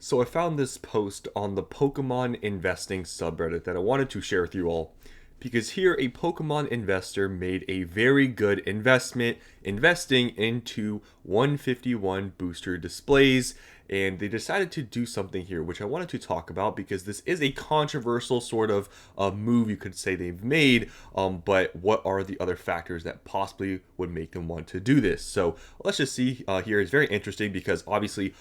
So I found this post on the Pokemon investing subreddit that I wanted to share with you all because here a Pokemon investor made a very good investment investing into 151 booster displays, and they decided to do something here which I wanted to talk about because this is a controversial sort of move you could say they've made. But what are the other factors that possibly would make them want to do this? So let's just see here. It's very interesting because obviously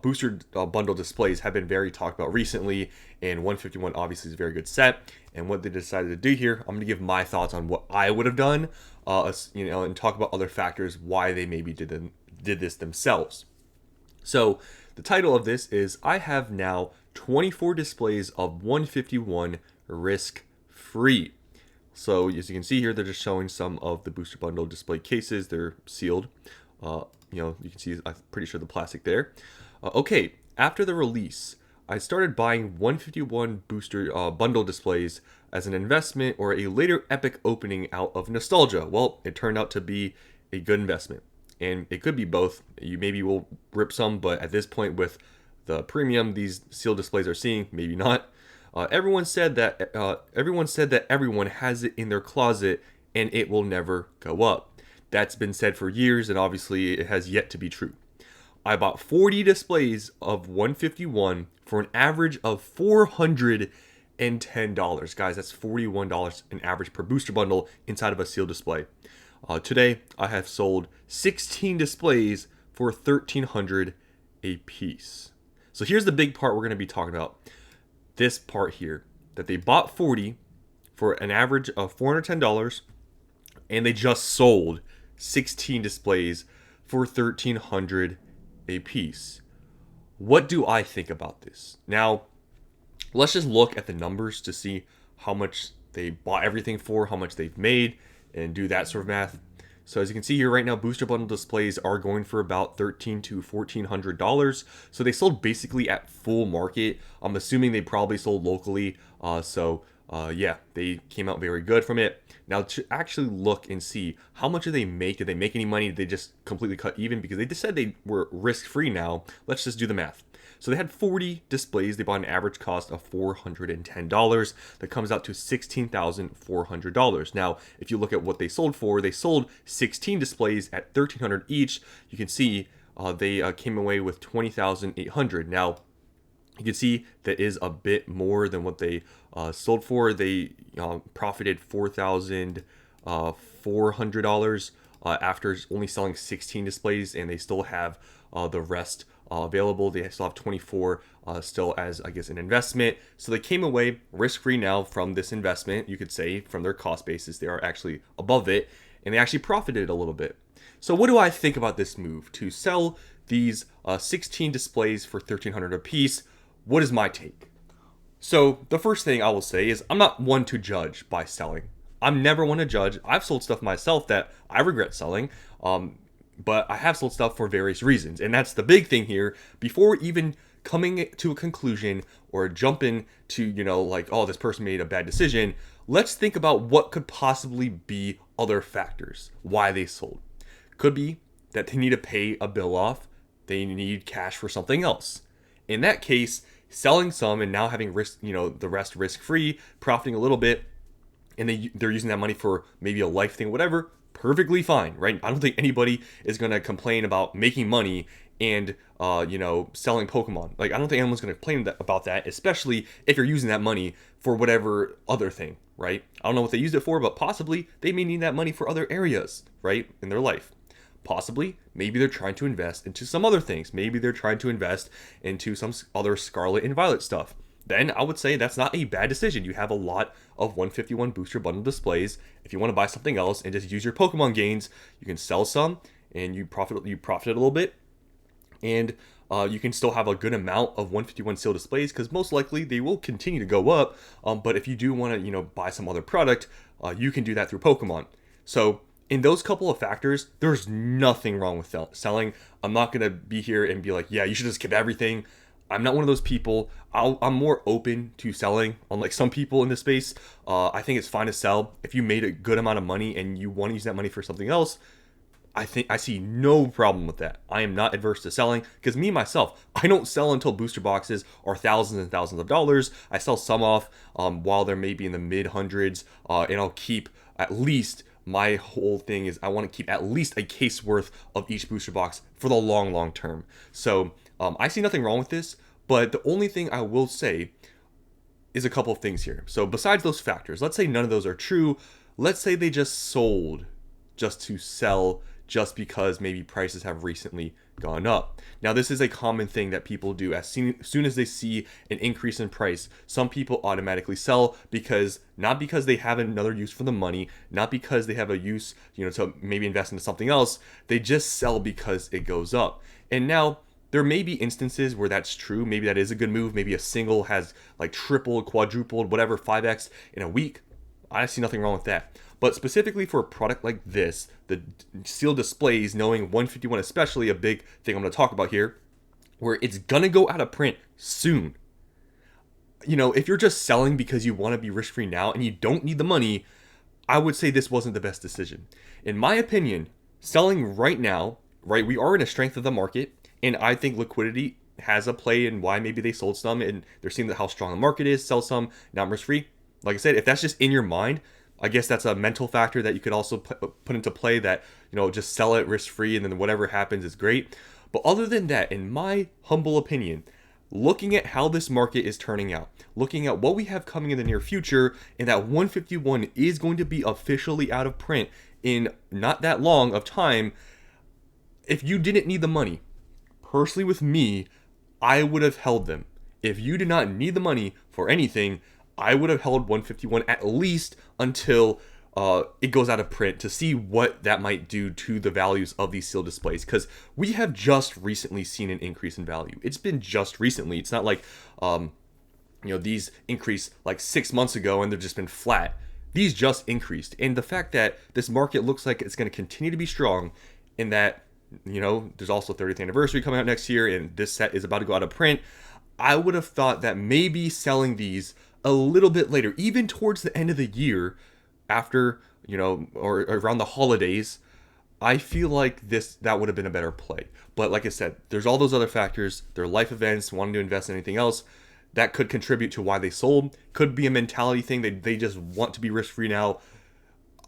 booster bundle displays have been very talked about recently, and 151 obviously is a very good set. And what they decided to do here, I'm going to give my thoughts on what I would have done, and talk about other factors why they maybe did this themselves. So the title of this is I have now 24 displays of 151 risk free. So as you can see here, they're just showing some of the booster bundle display cases. They're sealed. You can see, I'm pretty sure the plastic there. Okay, after the release, I started buying 151 booster bundle displays as an investment or a later epic opening out of nostalgia. Well, it turned out to be a good investment, and it could be both. You maybe will rip some, but at this point with the premium these sealed displays are seeing, maybe not. Everyone said that everyone has it in their closet and it will never go up. That's been said for years, and obviously it has yet to be true. I bought 40 displays of 151 for an average of $410. Guys, that's $41 an average per booster bundle inside of a sealed display. Today, I have sold 16 displays for $1,300 a piece. So here's the big part we're going to be talking about. This part here, that they bought 40 for an average of $410, and they just sold 16 displays for $1,300 a piece. What do I think about this? Now, let's just look at the numbers to see how much they bought everything for, how much they've made, and do that sort of math. So as you can see here right now, booster bundle displays are going for about $1,300 to $1,400. So they sold basically at full market. I'm assuming they probably sold locally. Yeah, they came out very good from it. Now to actually look and see how much did they make? Did they make any money? Did they just completely cut even? Because they just said they were risk free now. Let's just do the math. So they had 40 displays. They bought an average cost of $410. That comes out to $16,400. Now, if you look at what they sold for, they sold 16 displays at $1,300 each. You can see they came away with $20,800. Now, you can see that is a bit more than what they sold for. They profited $4,400 after only selling 16 displays, and they still have the rest available. They still have 24 still as, I guess, an investment. So they came away risk-free now from this investment. You could say from their cost basis, they are actually above it, and they actually profited a little bit. So what do I think about this move to sell these 16 displays for $1,300 a piece? What is my take? So the first thing I will say is I'm not one to judge by selling. I'm never one to judge. I've sold stuff myself that I regret selling, but I have sold stuff for various reasons. And that's the big thing here. Before even coming to a conclusion or jumping to, oh, this person made a bad decision, let's think about what could possibly be other factors why they sold. Could be that they need to pay a bill off. They need cash for something else. In that case, selling some and now having risk, the rest risk-free, profiting a little bit, and they're using that money for maybe a life thing, whatever, perfectly fine, right? I don't think anybody is going to complain about making money and, selling Pokemon. Like, I don't think anyone's going to complain about that, especially if you're using that money for whatever other thing, right? I don't know what they used it for, but possibly they may need that money for other areas, right, in their life. Possibly, maybe they're trying to invest into some other things. Maybe they're trying to invest into some other Scarlet and Violet stuff. Then I would say that's not a bad decision. You have a lot of 151 booster bundle displays. If you want to buy something else and just use your Pokemon gains, you can sell some and you profit a little bit. And you can still have a good amount of 151 sealed displays because most likely they will continue to go up. But if you do want to, buy some other product, you can do that through Pokemon. So in those couple of factors, there's nothing wrong with selling. I'm not going to be here and be like, yeah, you should just keep everything. I'm not one of those people. I'm more open to selling, unlike some people in this space. I think it's fine to sell. If you made a good amount of money and you want to use that money for something else, I think I see no problem with that. I am not adverse to selling because me myself, I don't sell until booster boxes are thousands and thousands of dollars. I sell some off while they're maybe in the mid hundreds, and I'll keep at least. My whole thing is I want to keep at least a case worth of each booster box for the long term. So I see nothing wrong with this, but the only thing I will say is a couple of things here. So besides those factors, let's say none of those are true. Let's say they just sold just to sell just because maybe prices have recently gone up. Now, this is a common thing that people do. As soon as they see an increase in price, some people automatically sell because not because they have another use for the money, not because they have a use, to maybe invest into something else. They just sell because it goes up. And now there may be instances where that's true. Maybe that is a good move. Maybe a single has like tripled, quadrupled, whatever, 5x in a week. I see nothing wrong with that. But specifically for a product like this, the sealed displays, knowing 151 especially, a big thing I'm going to talk about here, where it's going to go out of print soon. If you're just selling because you want to be risk-free now and you don't need the money, I would say this wasn't the best decision. In my opinion, selling right now, right, we are in a strength of the market, and I think liquidity has a play in why maybe they sold some, and they're seeing how strong the market is, sell some, not risk-free. Like I said, if that's just in your mind, I guess that's a mental factor that you could also put into play that, just sell it risk-free and then whatever happens is great. But other than that, in my humble opinion, looking at how this market is turning out, looking at what we have coming in the near future, and that 151 is going to be officially out of print in not that long of time, if you didn't need the money, personally with me, I would have held them. If you did not need the money for anything, I would have held 151 at least until it goes out of print to see what that might do to the values of these sealed displays, because we have just recently seen an increase in value. It's been just recently. It's not like these increased like 6 months ago and they've just been flat. These just increased, and the fact that this market looks like it's going to continue to be strong, in that there's also 30th anniversary coming out next year, and this set is about to go out of print. I would have thought that maybe selling these a little bit later, even towards the end of the year, after, or around the holidays, I feel like that would have been a better play. But like I said, there's all those other factors. Their life events, wanting to invest in anything else, that could contribute to why they sold. Could be a mentality thing. They just want to be risk-free now.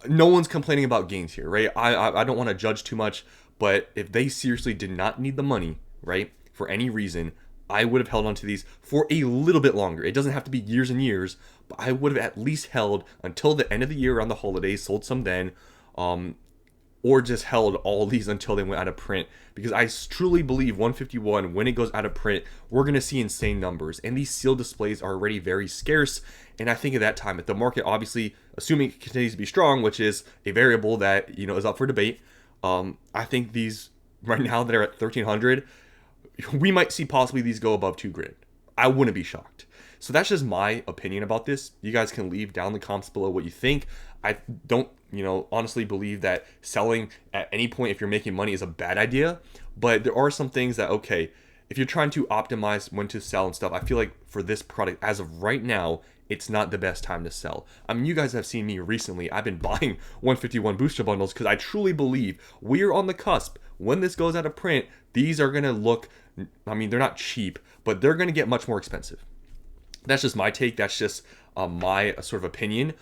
No one's complaining about gains here, right? I don't want to judge too much, but if they seriously did not need the money, right, for any reason, I would have held on to these for a little bit longer. It doesn't have to be years and years, but I would have at least held until the end of the year around the holidays, sold some then, or just held all these until they went out of print. Because I truly believe 151, when it goes out of print, we're going to see insane numbers. And these sealed displays are already very scarce. And I think at that time, if the market, obviously, assuming it continues to be strong, which is a variable that, is up for debate, I think these, right now, that are at 1,300, we might see possibly these go above $2,000. I wouldn't be shocked. So that's just my opinion about this. You guys can leave down in the comments below what you think. I don't, honestly believe that selling at any point if you're making money is a bad idea. But there are some things that, okay, if you're trying to optimize when to sell and stuff, I feel like for this product, as of right now, it's not the best time to sell. I mean, you guys have seen me recently. I've been buying 151 booster bundles because I truly believe we're on the cusp. When this goes out of print, these are going to look, they're not cheap, but they're going to get much more expensive. That's just my take. That's just my sort of opinion.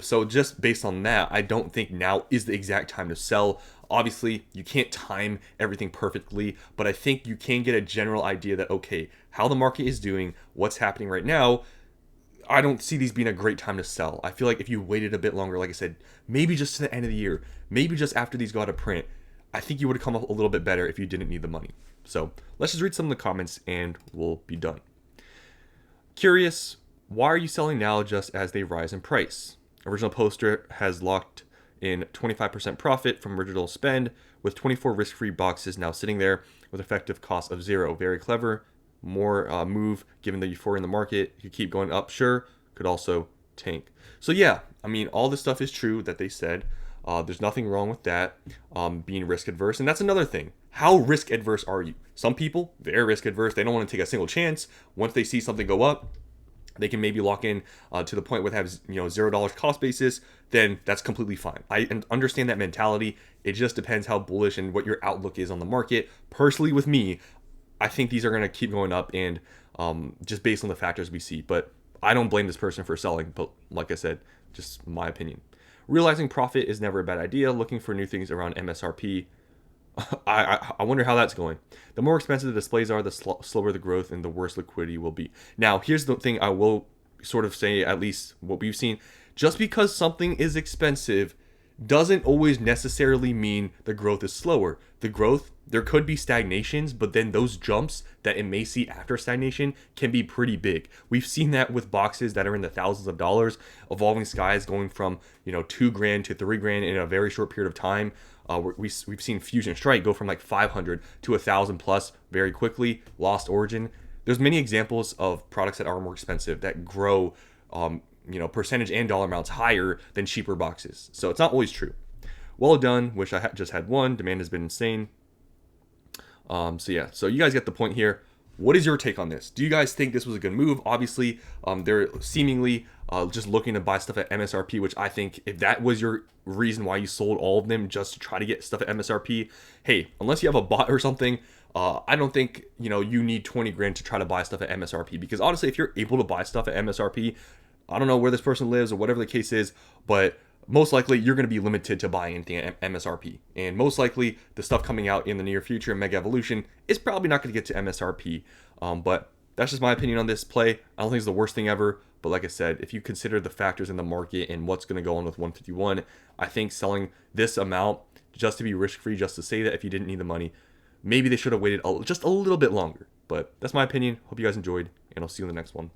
So just based on that, I don't think now is the exact time to sell. Obviously, you can't time everything perfectly, but I think you can get a general idea that, okay, how the market is doing, what's happening right now. I don't see these being a great time to sell. I feel like if you waited a bit longer, like I said, maybe just to the end of the year, maybe just after these go out of print, I think you would have come up a little bit better if you didn't need the money. So let's just read some of the comments and we'll be done. Curious, why are you selling now just as they rise in price? Original poster has locked in 25% profit from original spend with 24 risk-free boxes now sitting there with effective cost of 0. Very clever. More move given the euphoria in the market. You keep going up, sure, could also tank. So yeah, all this stuff is true that they said. There's nothing wrong with that, being risk adverse. And that's another thing. How risk adverse are you? Some people, they're risk adverse. They don't want to take a single chance. Once they see something go up, they can maybe lock in to the point where they have $0 cost basis, then that's completely fine. I understand that mentality. It just depends how bullish and what your outlook is on the market. Personally, with me, I think these are going to keep going up, and just based on the factors we see. But I don't blame this person for selling. But like I said, just my opinion. Realizing profit is never a bad idea. Looking for new things around MSRP. I wonder how that's going. The more expensive the displays are, the slower the growth and the worse liquidity will be. Now, here's the thing I will sort of say, at least what we've seen. Just because something is expensive doesn't always necessarily mean the growth is slower. The growth, there could be stagnations, but then those jumps that it may see after stagnation can be pretty big. We've seen that with boxes that are in the thousands of dollars, Evolving Skies going from $2,000 to $3,000 in a very short period of time. We've seen Fusion Strike go from like 500 to 1,000 plus very quickly. Lost Origin. There's many examples of products that are more expensive that grow percentage and dollar amounts higher than cheaper boxes. So it's not always true. Well done. Wish I just had one. Demand has been insane. So you guys get the point here. What is your take on this? Do you guys think this was a good move? Obviously, they're seemingly just looking to buy stuff at MSRP, which I think if that was your reason why you sold all of them just to try to get stuff at MSRP, hey, unless you have a bot or something, I don't think you need 20 grand to try to buy stuff at MSRP, because honestly, if you're able to buy stuff at MSRP, I don't know where this person lives or whatever the case is, but most likely you're going to be limited to buying anything at MSRP. And most likely the stuff coming out in the near future, Mega Evolution, is probably not going to get to MSRP. But that's just my opinion on this play. I don't think it's the worst thing ever. But like I said, if you consider the factors in the market and what's going to go on with 151, I think selling this amount just to be risk-free, just to say that if you didn't need the money, maybe they should have waited just a little bit longer. But that's my opinion. Hope you guys enjoyed, and I'll see you in the next one.